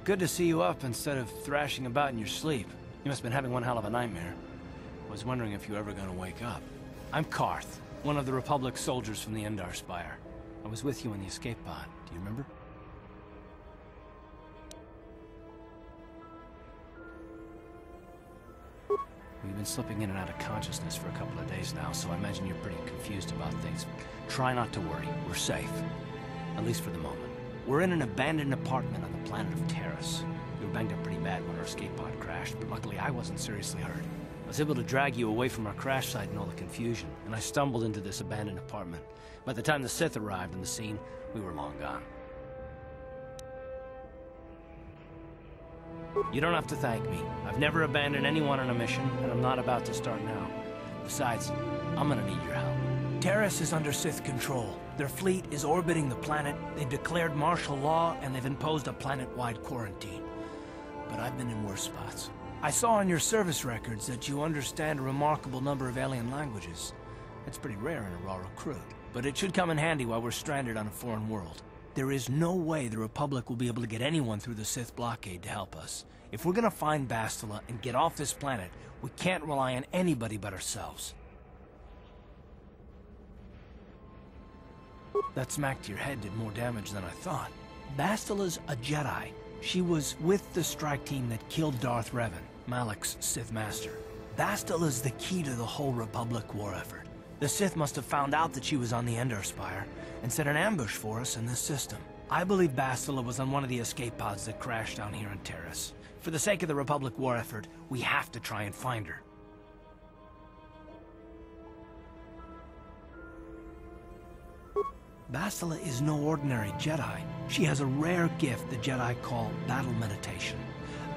Good to see you up instead of thrashing about in your sleep. You must have been having one hell of a nightmare. I was wondering if you were ever gonna wake up. I'm Carth, one of the Republic soldiers from the Endar Spire. I was with you in the escape pod. Do you remember? We've been slipping in and out of consciousness for a couple of days now, so I imagine you're pretty confused about things. Try not to worry. We're safe. At least for the moment. We're in an abandoned apartment on the planet of Taris. We were banged up pretty bad when our escape pod crashed, but luckily I wasn't seriously hurt. I was able to drag you away from our crash site and all the confusion, and I stumbled into this abandoned apartment. By the time the Sith arrived on the scene, we were long gone. You don't have to thank me. I've never abandoned anyone on a mission, and I'm not about to start now. Besides, I'm gonna need your help. Taris is under Sith control. Their fleet is orbiting the planet, they've declared martial law, and they've imposed a planet-wide quarantine. But I've been in worse spots. I saw on your service records that you understand a remarkable number of alien languages. That's pretty rare in a raw recruit, but it should come in handy while we're stranded on a foreign world. There is no way the Republic will be able to get anyone through the Sith blockade to help us. If we're gonna find Bastila and get off this planet, we can't rely on anybody but ourselves. That smack to your head did more damage than I thought. Bastila's a Jedi. She was with the strike team that killed Darth Revan, Malak's Sith Master. Bastila's the key to the whole Republic war effort. The Sith must have found out that she was on the Endar Spire and set an ambush for us in this system. I believe Bastila was on one of the escape pods that crashed down here in Taris. For the sake of the Republic war effort, we have to try and find her. Bastila is no ordinary Jedi. She has a rare gift the Jedi call battle meditation.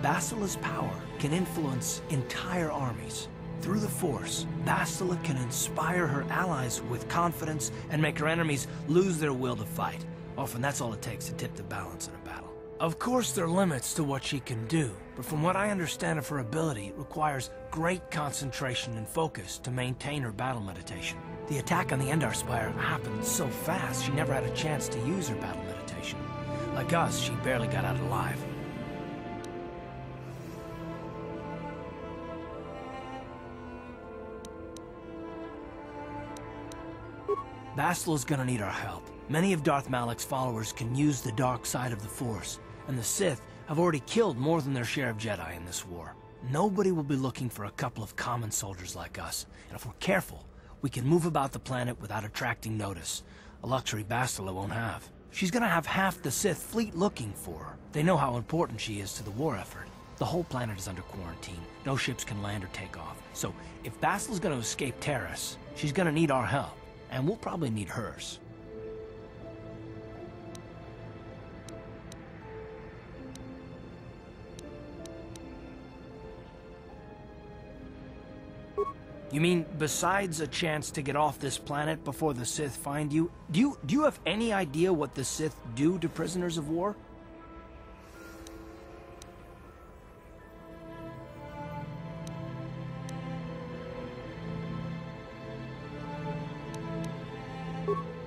Bastila's power can influence entire armies. Through the Force, Bastila can inspire her allies with confidence and make her enemies lose their will to fight. Often that's all it takes to tip the balance in a battle. Of course there are limits to what she can do, but from what I understand of her ability, it requires great concentration and focus to maintain her battle meditation. The attack on the Endar Spire happened so fast, she never had a chance to use her battle meditation. Like us, she barely got out alive. Bastila's gonna need our help. Many of Darth Malak's followers can use the dark side of the Force, and the Sith have already killed more than their share of Jedi in this war. Nobody will be looking for a couple of common soldiers like us, and if we're careful, we can move about the planet without attracting notice, a luxury Bastila won't have. She's gonna have half the Sith fleet looking for her. They know how important she is to the war effort. The whole planet is under quarantine. No ships can land or take off. So if Bastila's gonna escape Taris, she's gonna need our help, and we'll probably need hers. You mean, besides a chance to get off this planet before the Sith find you, do you have any idea what the Sith do to prisoners of war?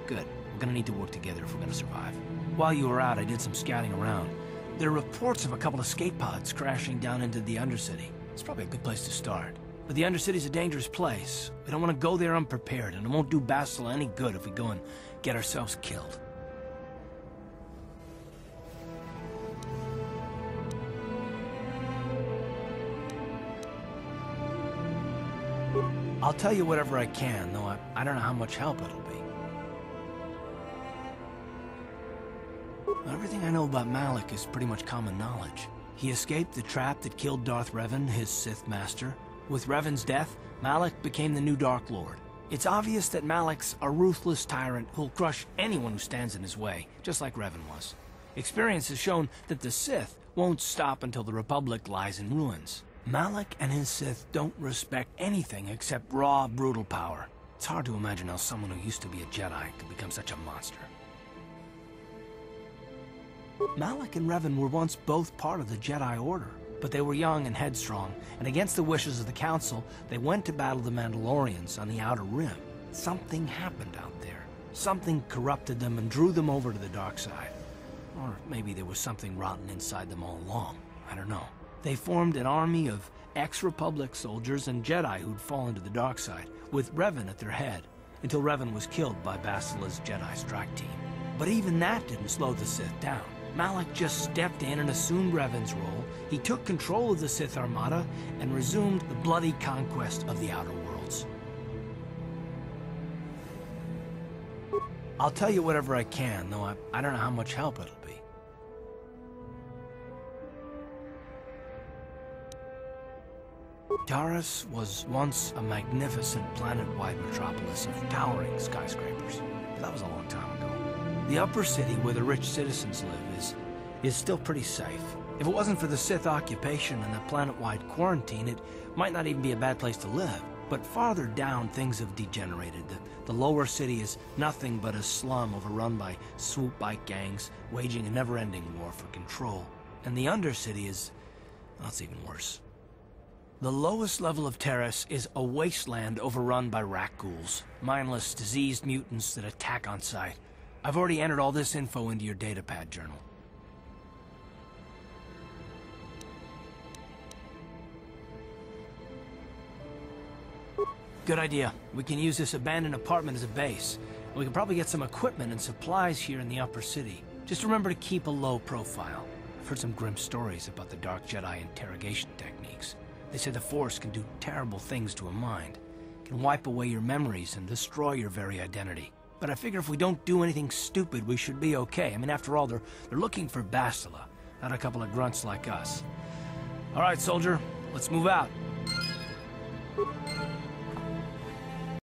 Good. We're gonna need to work together if we're gonna survive. While you were out, I did some scouting around. There are reports of a couple of escape pods crashing down into the Undercity. It's probably a good place to start. But the Undercity's a dangerous place. We don't want to go there unprepared, and it won't do Bastila any good if we go and get ourselves killed. I'll tell you whatever I can, though I don't know how much help it'll be. Everything I know about Malak is pretty much common knowledge. He escaped the trap that killed Darth Revan, his Sith Master. With Revan's death, Malak became the new Dark Lord. It's obvious that Malak's a ruthless tyrant who'll crush anyone who stands in his way, just like Revan was. Experience has shown that the Sith won't stop until the Republic lies in ruins. Malak and his Sith don't respect anything except raw, brutal power. It's hard to imagine how someone who used to be a Jedi could become such a monster. Malak and Revan were once both part of the Jedi Order, but they were young and headstrong, and against the wishes of the Council, they went to battle the Mandalorians on the Outer Rim. Something happened out there. Something corrupted them and drew them over to the dark side. Or maybe there was something rotten inside them all along. I don't know. They formed an army of ex-Republic soldiers and Jedi who'd fallen to the dark side, with Revan at their head, until Revan was killed by Basila's Jedi strike team. But even that didn't slow the Sith down. Malak just stepped in and assumed Revan's role. He took control of the Sith Armada and resumed the bloody conquest of the Outer Worlds. I'll tell you whatever I can, though I don't know how much help it'll be. Taris was once a magnificent planet-wide metropolis of towering skyscrapers. But that was a long time ago. The upper city where the rich citizens live is still pretty safe. If it wasn't for the Sith occupation and the planet-wide quarantine, it might not even be a bad place to live. But farther down, things have degenerated. The lower city is nothing but a slum overrun by swoop bike gangs, waging a never-ending war for control. And the undercity is... well, it's even worse. The lowest level of Taris is a wasteland overrun by rat ghouls, mindless, diseased mutants that attack on sight. I've already entered all this info into your datapad journal. Good idea. We can use this abandoned apartment as a base. We can probably get some equipment and supplies here in the upper city. Just remember to keep a low profile. I've heard some grim stories about the Dark Jedi interrogation techniques. They say the Force can do terrible things to a mind. It can wipe away your memories and destroy your very identity. But I figure if we don't do anything stupid, we should be okay. I mean, after all, they're looking for Basila, not a couple of grunts like us. All right, soldier, let's move out.